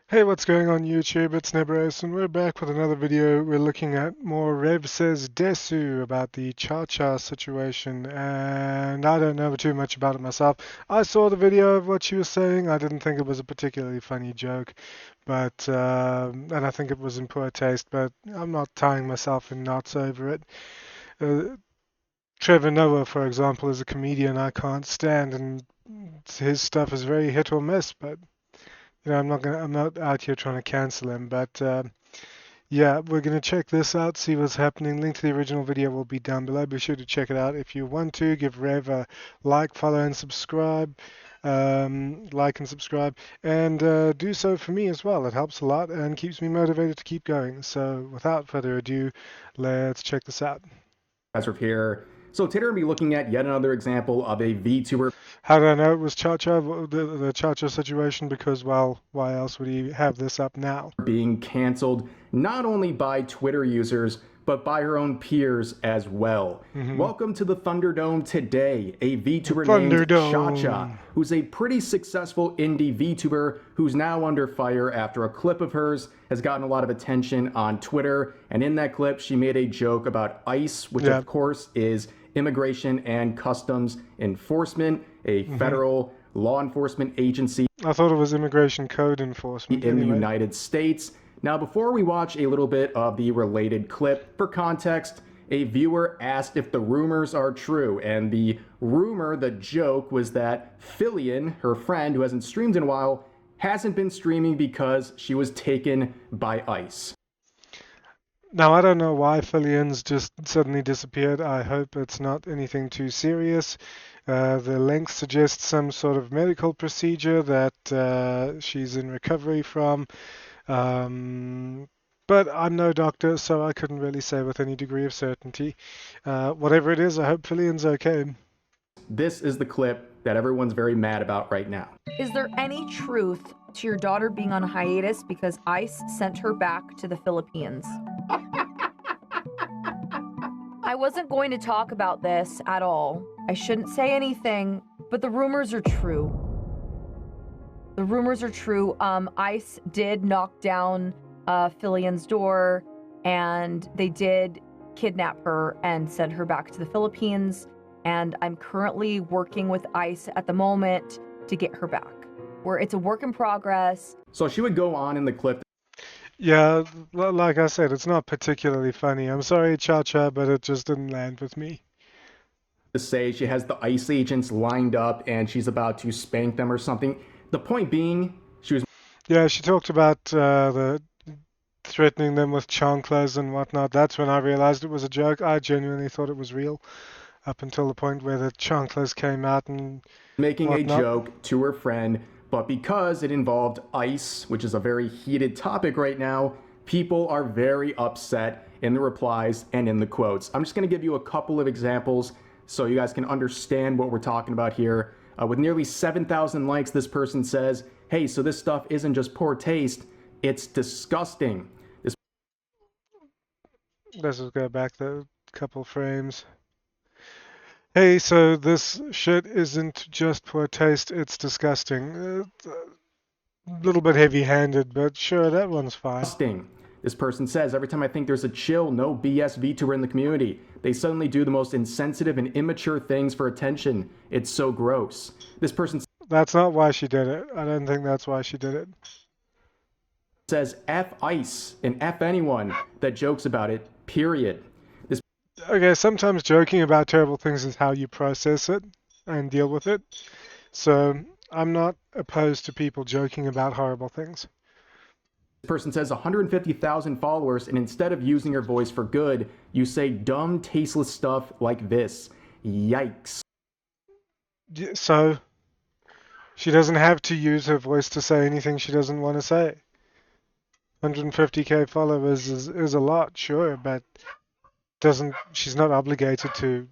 Hey, what's going on YouTube? It's Nebros, and we're back with another video. We're looking at more Rev Says Desu about the Cha-Cha situation, and I don't know too much about it myself. I saw the video of what she was saying. I didn't think it was a particularly funny joke, but and I think it was in poor taste, but I'm not tying myself in knots over it. Uh, Trevor Noah, for example, is a comedian I can't stand, and his stuff is very hit or miss, but I'm not out here trying to cancel him, but yeah, we're gonna check this out, see what's happening. Link to the original video will be down below. Be sure to check it out. If you want to, give Rev a like, follow, and subscribe. Like and subscribe, and do so for me as well. It helps a lot and keeps me motivated to keep going. So, without further ado, let's check this out. Rev here. So today we're going to be looking at yet another example of a VTuber. How did I know it was Cha-Cha, the Cha-Cha situation? Because, well, why else would he have this up now? Being canceled not only by Twitter users, but by her own peers as well. Welcome to the Thunderdome today, a VTuber named Cha-Cha, who's a pretty successful indie VTuber who's now under fire after a clip of hers has gotten a lot of attention on Twitter. And in that clip, she made a joke about ICE, which of course is Immigration and Customs Enforcement, a federal law enforcement agency. I thought it was Immigration Code Enforcement. In the United States. Now, before we watch a little bit of the related clip, for context, a viewer asked if the rumors are true, and the rumor, the joke, was that Fillion, her friend who hasn't streamed in a while, hasn't been streaming because she was taken by ICE. Now, I don't know why Fillion's just suddenly disappeared. I hope it's not anything too serious. The link suggests some sort of medical procedure that she's in recovery from. But I'm no doctor, so I couldn't really say with any degree of certainty. Whatever it is, I hope Fillion's okay. This is the clip that everyone's very mad about right now. Is there any truth to your daughter being on hiatus because ICE sent her back to the Philippines? I wasn't going to talk about this at all. I shouldn't say anything, but the rumors are true. The rumors are true. ICE did knock down Fillion's door, and they did kidnap her and send her back to the Philippines. And I'm currently working with ICE at the moment to get her back. It's a work in progress. So she would go on in the clip. Yeah, like I said, it's not particularly funny. I'm sorry, Cha-Cha, but it just didn't land with me. To say she has the ICE agents lined up and she's about to spank them or something. The point being, she was... Yeah, she talked about the threatening them with chanclas and whatnot. That's when I realized it was a joke. I genuinely thought it was real up until the point where the chanclas came out and making whatnot. A joke to her friend, but because it involved ICE, which is a very heated topic right now, people are very upset in the replies and in the quotes. I'm just going to give you a couple of examples so you guys can understand what we're talking about here. With nearly 7,000 likes, this person says, hey, so this stuff isn't just poor taste, it's disgusting. Let's just go back a couple frames. Hey, so this shit isn't just poor taste, it's disgusting. A little bit heavy-handed, but sure, that one's fine. Disgusting. This person says, every time I think there's a chill, no BS VTuber in the community, they suddenly do the most insensitive and immature things for attention. It's so gross. This person... That's not why she did it. I don't think that's why she did it. Says F ICE and F anyone that jokes about it, period. Okay, sometimes joking about terrible things is how you process it and deal with it. So I'm not opposed to people joking about horrible things. This person says 150,000 followers, and instead of using your voice for good, you say dumb, tasteless stuff like this. Yikes. So she doesn't have to use her voice to say anything she doesn't want to say. 150k followers is a lot, sure, but she's not obligated to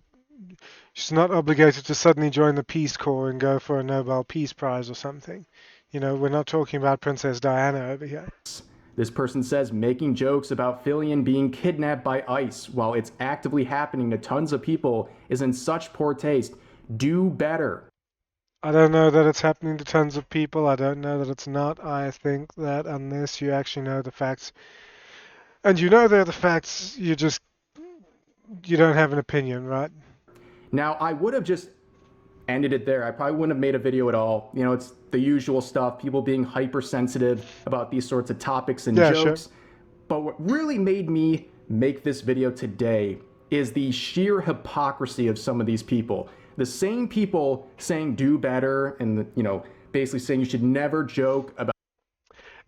suddenly join the Peace Corps and go for a Nobel Peace Prize or something. You know, we're not talking about Princess Diana over here. This person says making jokes about Fillion being kidnapped by ICE while it's actively happening to tons of people is in such poor taste. Do better. I don't know that it's happening to tons of people. I don't know that it's not. I think that unless you actually know the facts, and you know they're the facts, you don't have an opinion, right? Now, I would have just ended it there. I probably wouldn't have made a video at all. You know, it's the usual stuff, people being hypersensitive about these sorts of topics and Yeah, jokes. sure. But what really made me make this video today is the sheer hypocrisy of some of these people. The same people saying do better and, basically saying you should never joke about.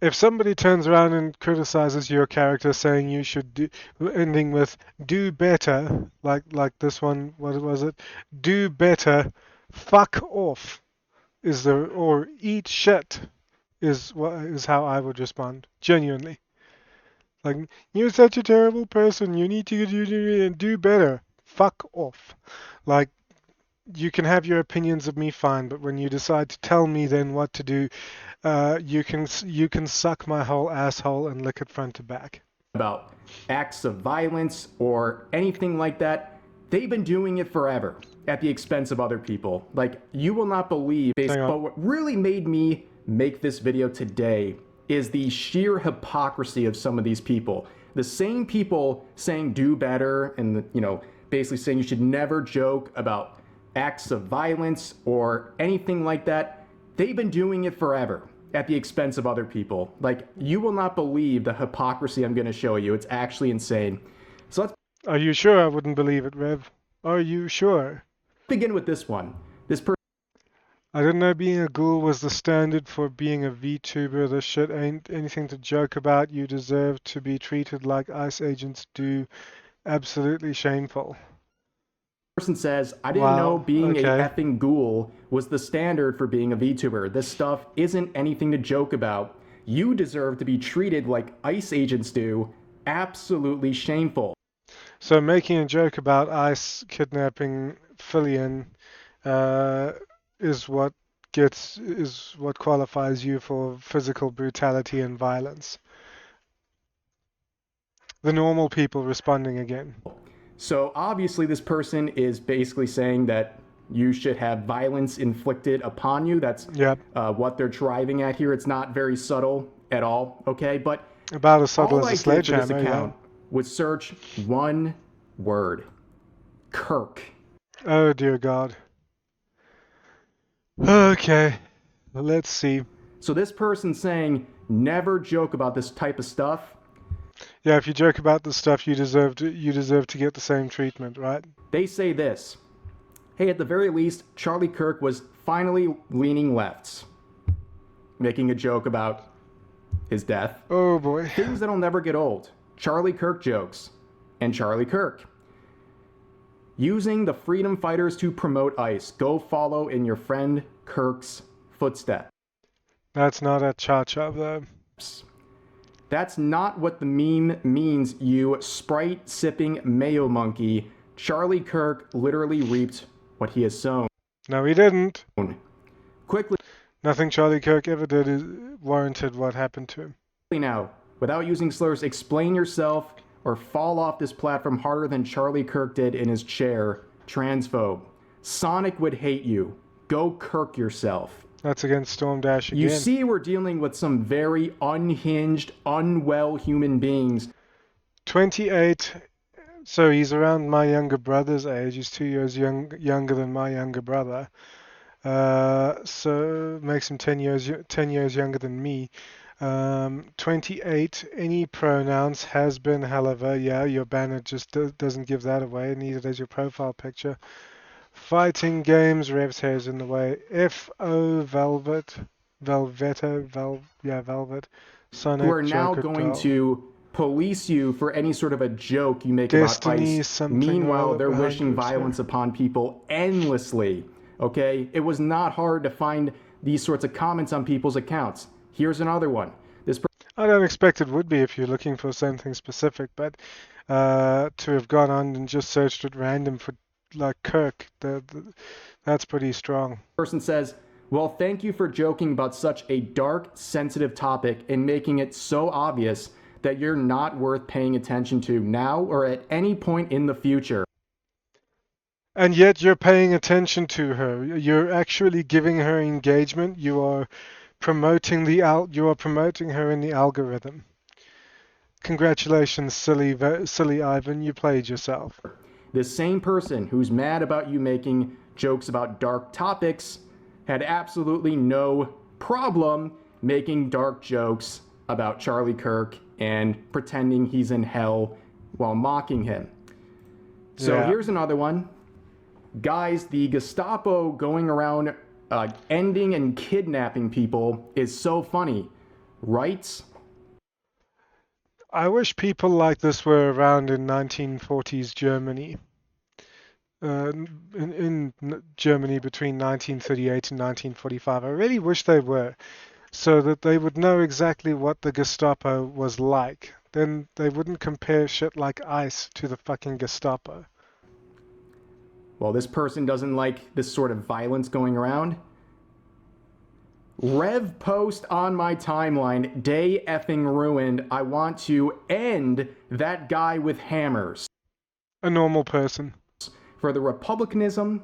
If somebody turns around and criticizes your character, saying you should do, ending with "do better," like this one, what was it? Do better, fuck off or eat shit is how I would respond. Genuinely, like you're such a terrible person. You need to do better. Fuck off. Like you can have your opinions of me, fine, but when you decide to tell me then what to do, you can suck my whole asshole and lick it front to back. About acts of violence or anything like that. They've been doing it forever at the expense of other people. Like, you will not believe. But what really made me make this video today is the sheer hypocrisy of some of these people. The same people saying do better and, basically saying you should never joke about acts of violence or anything like that. They've been doing it forever at the expense of other people. Like, you will not believe the hypocrisy I'm going to show you. It's actually insane. So let's. Are you sure I wouldn't believe it, Rev? Are you sure? Begin with this one. This person. I didn't know being a ghoul was the standard for being a VTuber. This shit ain't anything to joke about. You deserve to be treated like ICE agents do. Absolutely shameful. Person says, I didn't know being okay. a effing ghoul was the standard for being a VTuber. This stuff isn't anything to joke about. You deserve to be treated like ICE agents do. Absolutely shameful. So making a joke about ICE kidnapping Fillion is what qualifies you for physical brutality and violence. The normal people responding again. So obviously this person is basically saying that you should have violence inflicted upon you. That's what they're driving at here. It's not very subtle at all, okay? But about as subtle all as a sledgehammer. sledgehammer, This account would search one word: Kirk. Oh dear God. Okay, let's see. So this person's saying never joke about this type of stuff. Yeah, if you joke about this stuff, you deserve to get the same treatment, right? They say this. Hey, at the very least, Charlie Kirk was finally leaning left, making a joke about his death. Oh boy. Things that'll never get old. Charlie Kirk jokes. And Charlie Kirk. Using the freedom fighters to promote ICE. Go follow in your friend Kirk's footsteps. That's not a cha-cha though. That's not what the meme means, you Sprite-sipping mayo monkey. Charlie Kirk literally reaped what he has sown. No, he didn't. Quickly. Nothing Charlie Kirk ever did is warranted what happened to him. Now, without using slurs, explain yourself or fall off this platform harder than Charlie Kirk did in his chair. Transphobe. Sonic would hate you. Go Kirk yourself. That's against Storm Dash again. You see, we're dealing with some very unhinged, unwell human beings. 28, so he's around my younger brother's age. He's 2 years younger than my younger brother. So makes him 10 years younger than me. 28, any pronouns, has been, however, yeah, your banner just doesn't give that away. Need it as your profile picture. Fighting games, Rev's hair's in the way. F.O. Velvet. Sonic, who are now Joker, going Doll. to police you for any sort of a joke you make Destiny, about ICE. something Meanwhile, they're behind wishing you, violence upon people endlessly. Okay? It was not hard to find these sorts of comments on people's accounts. Here's another one. I don't expect it would be if you're looking for something specific, but to have gone on and just searched at random for like Kirk, that's pretty strong. Person says, well, thank you for joking about such a dark, sensitive topic and making it so obvious that you're not worth paying attention to now or at any point in the future. And yet you're paying attention to her. You're actually giving her engagement. You are promoting you are promoting her in the algorithm. Congratulations, silly Ivan. You played yourself. This same person who's mad about you making jokes about dark topics had absolutely no problem making dark jokes about Charlie Kirk and pretending he's in hell while mocking him. So here's another one. Guys, the Gestapo going around ending and kidnapping people is so funny, right? I wish people like this were around in 1940s Germany. In Germany between 1938 and 1945. I really wish they were, so that they would know exactly what the Gestapo was like. Then they wouldn't compare shit like ice to the fucking Gestapo. Well, this person doesn't like this sort of violence going around. Rev post on my timeline, day effing ruined. I want to end that guy with hammers. A normal person. For the republicanism.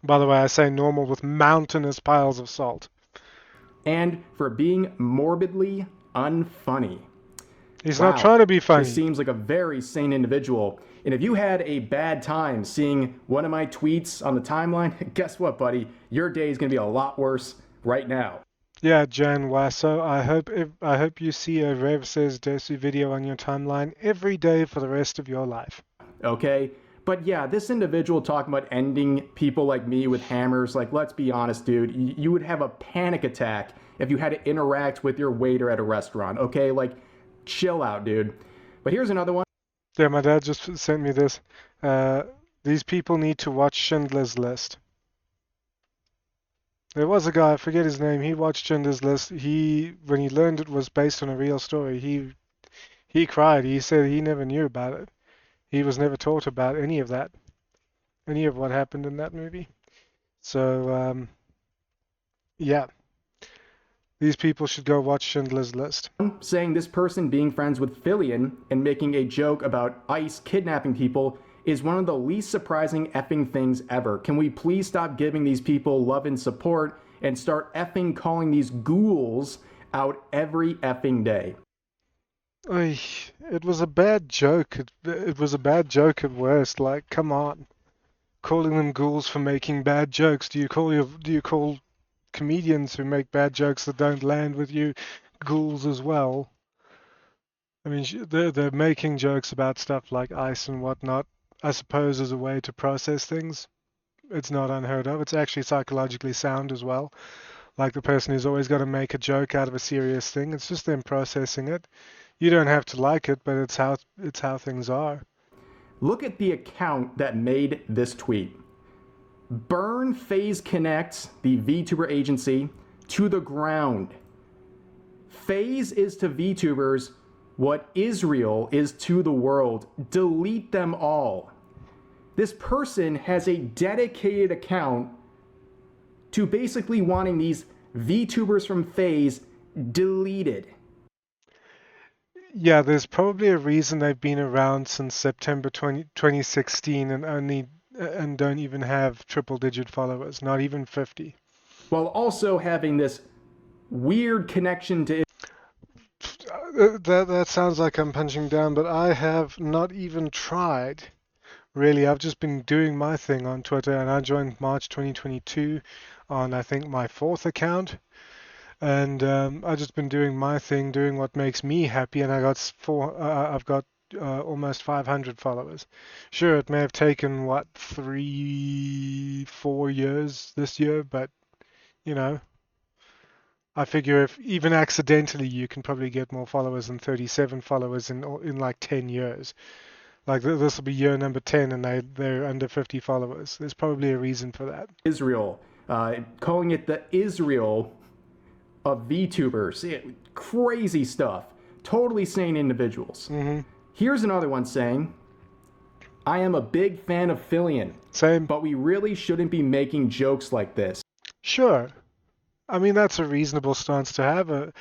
By the way, I say normal with mountainous piles of salt. And for being morbidly unfunny. He's not trying to be funny. This seems like a very sane individual. And if you had a bad time seeing one of my tweets on the timeline, guess what, buddy? Your day is going to be a lot worse right now. Yeah, Jan Wasso, I hope you see a Rev Says Desu video on your timeline every day for the rest of your life. Okay? But yeah, this individual talking about ending people like me with hammers, like, let's be honest, dude, you would have a panic attack if you had to interact with your waiter at a restaurant, okay? Like, chill out, dude. But here's another one. Yeah, my dad just sent me this. These people need to watch Schindler's List. There was a guy, I forget his name, he watched Schindler's List. When he learned it was based on a real story, he cried. He said he never knew about it. He was never taught about any of that, any of what happened in that movie. So, yeah. These people should go watch Schindler's List. Saying this person being friends with Fillion and making a joke about ICE kidnapping people is one of the least surprising effing things ever. Can we please stop giving these people love and support and start effing calling these ghouls out every effing day? It was a bad joke. It was a bad joke at worst. Like, come on. Calling them ghouls for making bad jokes. Do you call comedians who make bad jokes that don't land with you ghouls as well? I mean, they're making jokes about stuff like ice and whatnot, I suppose, as a way to process things. It's not unheard of. It's actually psychologically sound as well. Like the person who's always got to make a joke out of a serious thing. It's just them processing it. You don't have to like it, but it's how things are. Look at the account that made this tweet. Burn FaZe Connect, the VTuber agency, to the ground. FaZe is to VTubers what Israel is to the world. Delete them all. This person has a dedicated account to basically wanting these VTubers from FaZe deleted. Yeah, there's probably a reason they've been around since September 2016 and don't even have triple-digit followers, not even 50. While also having this weird connection to... That sounds like I'm punching down, but I have not even tried. Really, I've just been doing my thing on Twitter, and I joined March 2022 on, I think, my 4th account. And I've just been doing my thing, doing what makes me happy, and I've got almost 500 followers. Sure, it may have taken, 4 years this year, but, you know, I figure if even accidentally you can probably get more followers than 37 followers in like 10 years. Like this will be year number 10 and they're under 50 followers. There's probably a reason for that. Israel, calling it the Israel of VTubers. Crazy stuff. Totally sane individuals. Mm-hmm. Here's another one saying, I am a big fan of Fillion. Same. But we really shouldn't be making jokes like this. Sure. I mean, that's a reasonable stance to have. A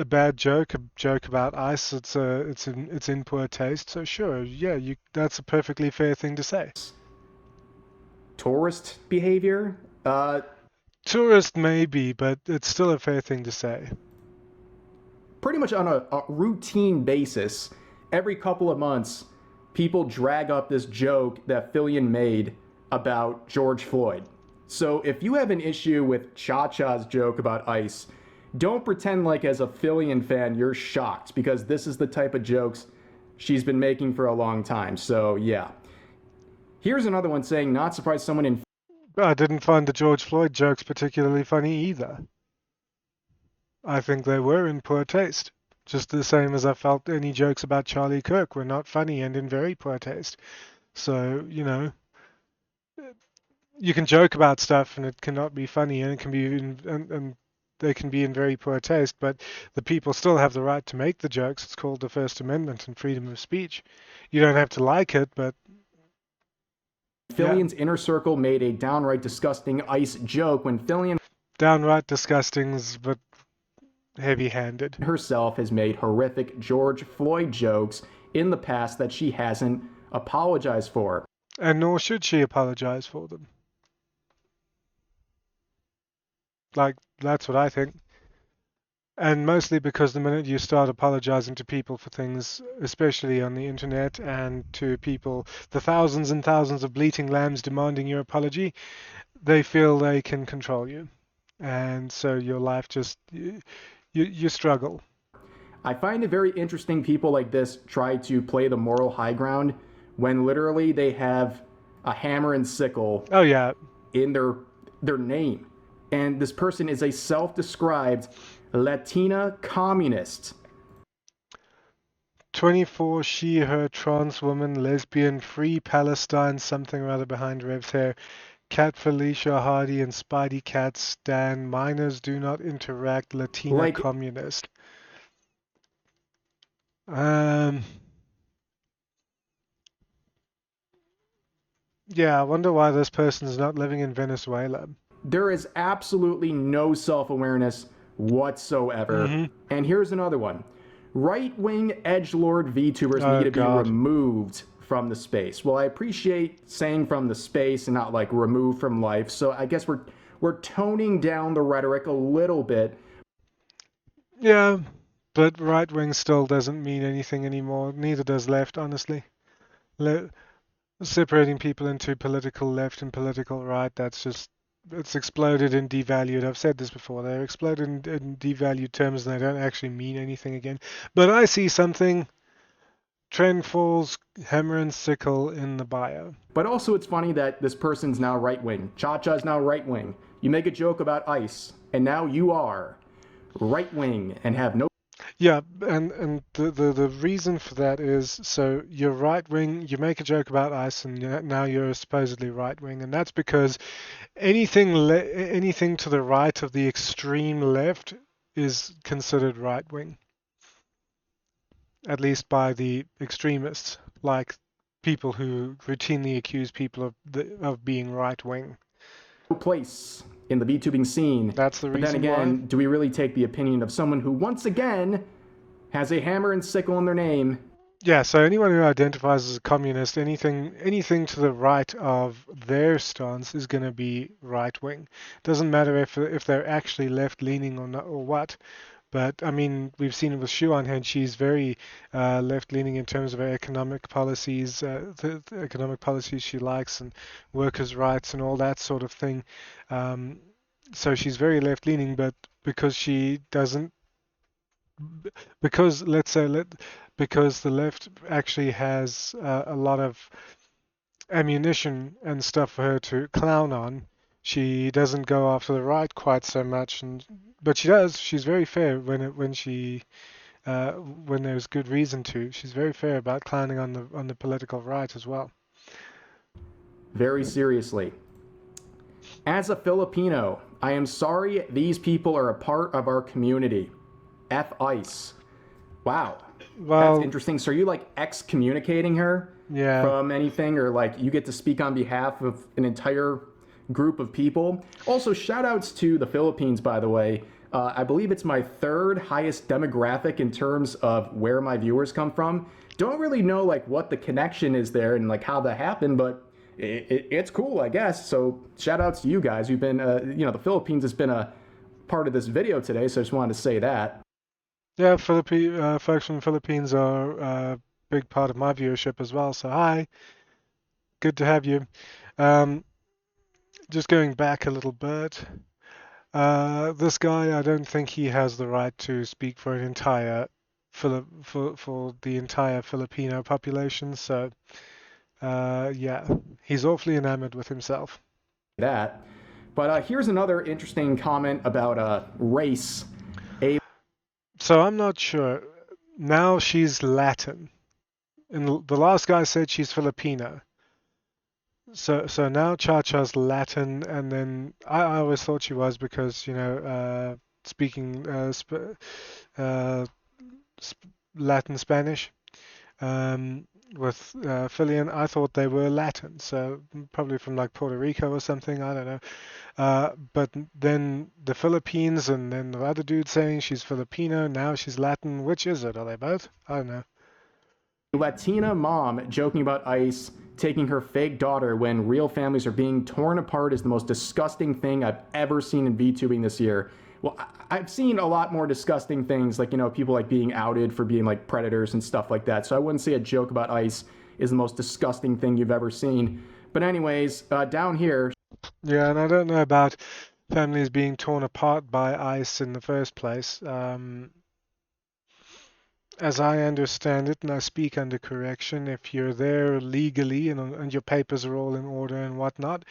bad joke, a joke about ice, it's in poor taste. So sure, yeah, that's a perfectly fair thing to say. tourist behavior. Tourist maybe, but it's still a fair thing to say. Pretty much on a routine basis, every couple of months, people drag up this joke that Fillion made about George Floyd. So if you have an issue with Cha-Cha's joke about ICE, don't pretend like as a Fillion fan you're shocked, because this is the type of jokes she's been making for a long time. So yeah. Here's another one saying, not surprised someone in... I didn't find the George Floyd jokes particularly funny either. I think they were in poor taste. Just the same as I felt any jokes about Charlie Kirk were not funny and in very poor taste. So, you know, you can joke about stuff and it cannot be funny, and it can be and they can be in very poor taste, but the people still have the right to make the jokes. It's called the First Amendment and freedom of speech. You don't have to like it, but Fillion's inner circle made a downright disgusting ICE joke when Fillion... Downright disgusting, but heavy-handed. ...herself has made horrific George Floyd jokes in the past that she hasn't apologized for. And nor should she apologize for them. Like, that's what I think. And mostly because the minute you start apologizing to people for things, especially on the internet, and to people, the thousands and thousands of bleating lambs demanding your apology, they feel they can control you. And so your life just, you struggle. I find it very interesting people like this try to play the moral high ground when literally they have a hammer and sickle in their name. And this person is a self-described Latina communist. 24, she, her, trans woman, lesbian, free Palestine, something or other behind Rev's hair. Cat Felicia Hardy and Spidey Cat Stan. Minors do not interact. Latina communist. Yeah, I wonder why this person is not living in Venezuela. There is absolutely no self-awareness whatsoever. Mm-hmm. And here's another one. Right-wing edgelord VTubers need to be removed from the space. Well, I appreciate saying from the space and not like removed from life. So I guess we're toning down the rhetoric a little bit. Yeah, but right-wing still doesn't mean anything anymore. Neither does left, honestly. Separating people into political left and political right, that's just... It's exploded and devalued. I've said this before. They're exploded in devalued terms and they don't actually mean anything again. But I see something. Trend falls, hammer and sickle in the bio. But also it's funny that this person's now right-wing. Cha-Cha's now right-wing. You make a joke about ICE, and now you are right-wing and have no... Yeah, and the reason for that is, so you're right-wing, you make a joke about ICE, and now you're supposedly right-wing, and that's because anything to the right of the extreme left is considered right-wing, at least by the extremists, like people who routinely accuse people of being right-wing. Place in the VTubing scene. That's the reason. But then again, why. Do we really take the opinion of someone who once again has a hammer and sickle in their name? Yeah, so anyone who identifies as a communist, anything to the right of their stance is going to be right-wing. Doesn't matter if they're actually left-leaning or not, or what. But, I mean, we've seen it with Shuanhead. She's very left-leaning in terms of her economic policies, the economic policies she likes, and workers' rights and all that sort of thing. So she's very left-leaning, but because she doesn't... Because the left actually has a lot of ammunition and stuff for her to clown on, she doesn't go after the right quite so much, but she does. She's very fair when there's good reason to. She's very fair about clowning on the political right as well. Very seriously. As a Filipino, I am sorry these people are a part of our community. F ICE. Wow. Well, that's interesting. So are you like excommunicating her from anything, or like you get to speak on behalf of an entire group of people? Also, shout outs to the Philippines, by the way. I believe it's my third highest demographic in terms of where my viewers come from. Don't really know like what the connection is there and like how that happened, but it's cool, I guess. So shout outs to you guys. You've been, the Philippines has been a part of this video today, so I just wanted to say that. Yeah, folks from the Philippines are a big part of my viewership as well. So hi, good to have you. Um, just going back a little bit. This guy, I don't think he has the right to speak for an entire for the entire Filipino population. So, yeah, he's awfully enamored with himself. That. But here's another interesting comment about race. So I'm not sure. Now she's Latin. And the last guy said she's Filipino. So now Cha-Cha's Latin, and then I always thought she was because, speaking uh, Latin Spanish with Filian, I thought they were Latin, so probably from like Puerto Rico or something, I don't know. But then the Philippines, and then the other dude saying she's Filipino, now she's Latin. Which is it? Are they both? I don't know. Latina mom joking about ICE taking her fake daughter when real families are being torn apart is the most disgusting thing I've ever seen in VTubing this year. Well, I've seen a lot more disgusting things, like, people like being outed for being like predators and stuff like that. So I wouldn't say a joke about ICE is the most disgusting thing you've ever seen. But anyways, down here. Yeah, and I don't know about families being torn apart by ICE in the first place. As I understand it, and I speak under correction, if you're there legally and your papers are all in order and whatnot,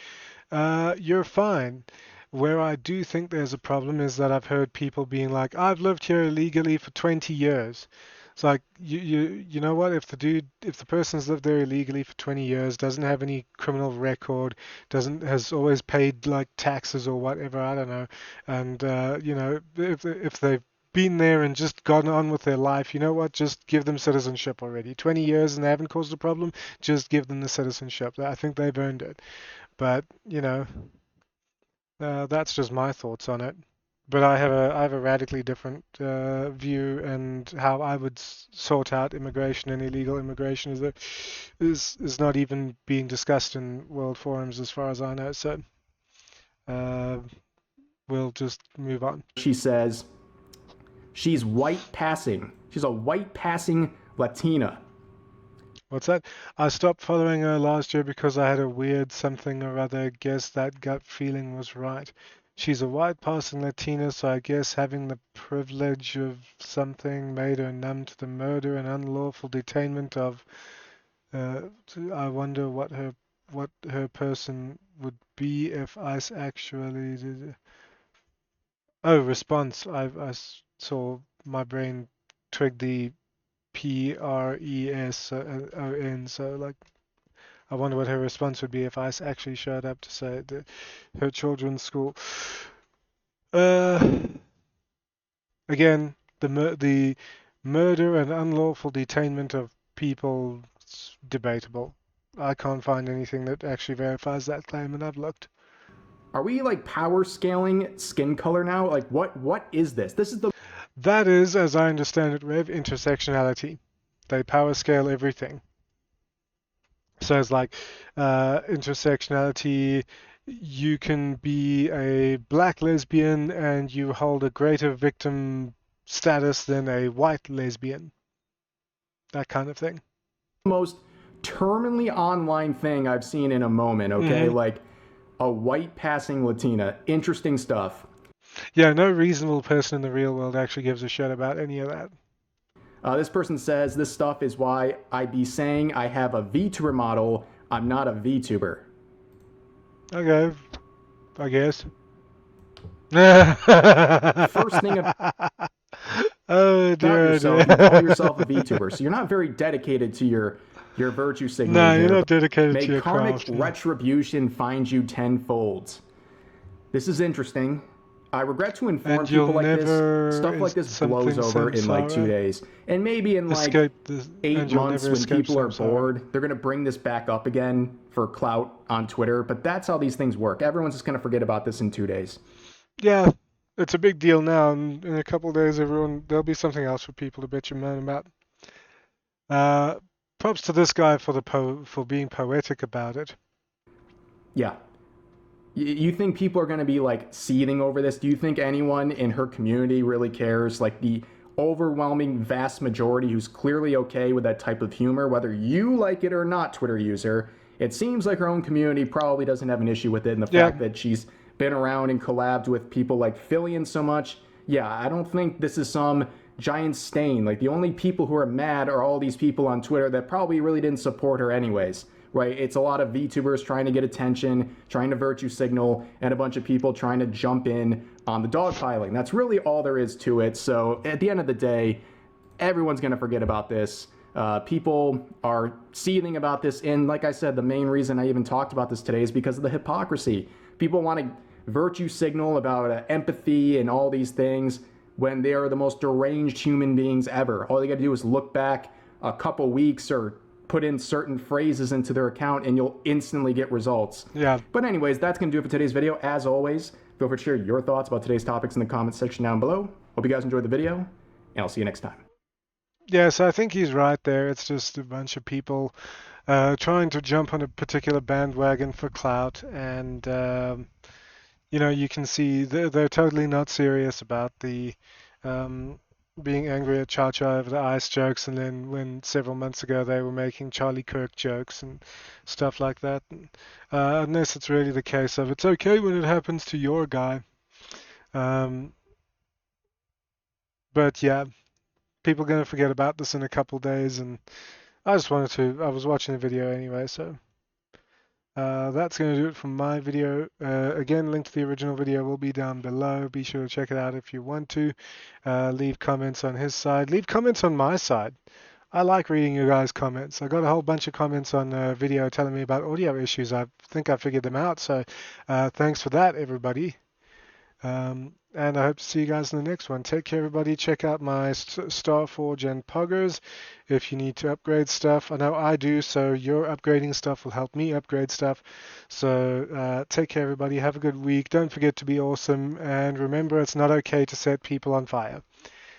you're fine. Where I do think there's a problem is that I've heard people being like, I've lived here illegally for 20 years. It's like, you know what? If the person's lived there illegally for 20 years, doesn't have any criminal record, has always paid like taxes or whatever, I don't know, and if they've been there and just gone on with their life, you know what? Just give them citizenship already. 20 years and they haven't caused a problem, just give them the citizenship. I think they've earned it. But, that's just my thoughts on it. But I have a radically different view, and how I would sort out immigration and illegal immigration is not even being discussed in world forums as far as I know. So we'll just move on. She says she's white passing. She's a white passing Latina. What's that? I stopped following her last year because I had a weird something or other. Guess that gut feeling was right. She's a white passing Latina, so I guess having the privilege of something made her numb to the murder and unlawful detainment of. I wonder what her person would be if ICE actually did. Oh, response. I saw my brain twig the PRESON. So like, I wonder what her response would be if ICE actually showed up to say that her children's school. Again, the murder and unlawful detainment of people is debatable. I can't find anything that actually verifies that claim, and I've looked. Are we like power scaling skin color now? Like what is this? That is, as I understand it, Rev, intersectionality. They power scale everything. So it's like intersectionality. You can be a black lesbian and you hold a greater victim status than a white lesbian. That kind of thing. Most terminally online thing I've seen in a moment, okay? Mm-hmm. Like a white passing Latina. Interesting stuff. Yeah, no reasonable person in the real world actually gives a shit about any of that. This person says, this stuff is why I be saying I have a VTuber model. I'm not a VTuber. Okay, I guess. First thing Oh dear, yourself, dear. you call yourself a VTuber. So you're not very dedicated to your virtue signaling. No, you're here, not dedicated may to your karmic craft. retribution find you tenfold. This is interesting. I regret to inform people like this, stuff like this blows over in like 2 days. And maybe in like 8 months when people are bored, they're going to bring this back up again for clout on Twitter. But that's how these things work. Everyone's just going to forget about this in 2 days. Yeah, it's a big deal now, and in a couple of days, there'll be something else for people to bitch and moan about. Props to this guy for being poetic about it. Yeah. You think people are going to be like seething over this? Do you think anyone in her community really cares? Like the overwhelming vast majority who's clearly okay with that type of humor, whether you like it or not, Twitter user, it seems like her own community probably doesn't have an issue with it. And the Yeah. fact that she's been around and collabed with people like Fillion so much, yeah, I don't think this is some giant stain. Like the only people who are mad are all these people on Twitter that probably really didn't support her anyways. Right? It's a lot of VTubers trying to get attention, trying to virtue signal, and a bunch of people trying to jump in on the dogpiling. That's really all there is to it. So at the end of the day, everyone's going to forget about this. People are seething about this. And like I said, the main reason I even talked about this today is because of the hypocrisy. People want to virtue signal about empathy and all these things when they are the most deranged human beings ever. All they got to do is look back a couple weeks or put in certain phrases into their account and you'll instantly get results. Yeah. But anyways, that's going to do it for today's video. As always, feel free to share your thoughts about today's topics in the comments section down below. Hope you guys enjoyed the video, and I'll see you next time. Yes, I think he's right there. It's just a bunch of people trying to jump on a particular bandwagon for clout, and you can see they're totally not serious about the being angry at Cha-Cha over the ice jokes, and then when several months ago they were making Charlie Kirk jokes and stuff like that. Unless it's really the case of it's okay when it happens to your guy. But yeah, people are going to forget about this in a couple days, and I was watching the video anyway, so that's going to do it from my video. Again, link to the original video will be down below. Be sure to check it out if you want to. Leave comments on his side. Leave comments on my side. I like reading you guys' comments. I got a whole bunch of comments on video telling me about audio issues. I think I figured them out, so thanks for that, everybody. And I hope to see you guys in the next one. Take care, everybody. Check out my Starforge and Poggers if you need to upgrade stuff. I know I do, so your upgrading stuff will help me upgrade stuff. So take care, everybody. Have a good week. Don't forget to be awesome. And remember, it's not okay to set people on fire.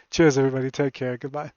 Cheers, everybody. Take care. Goodbye.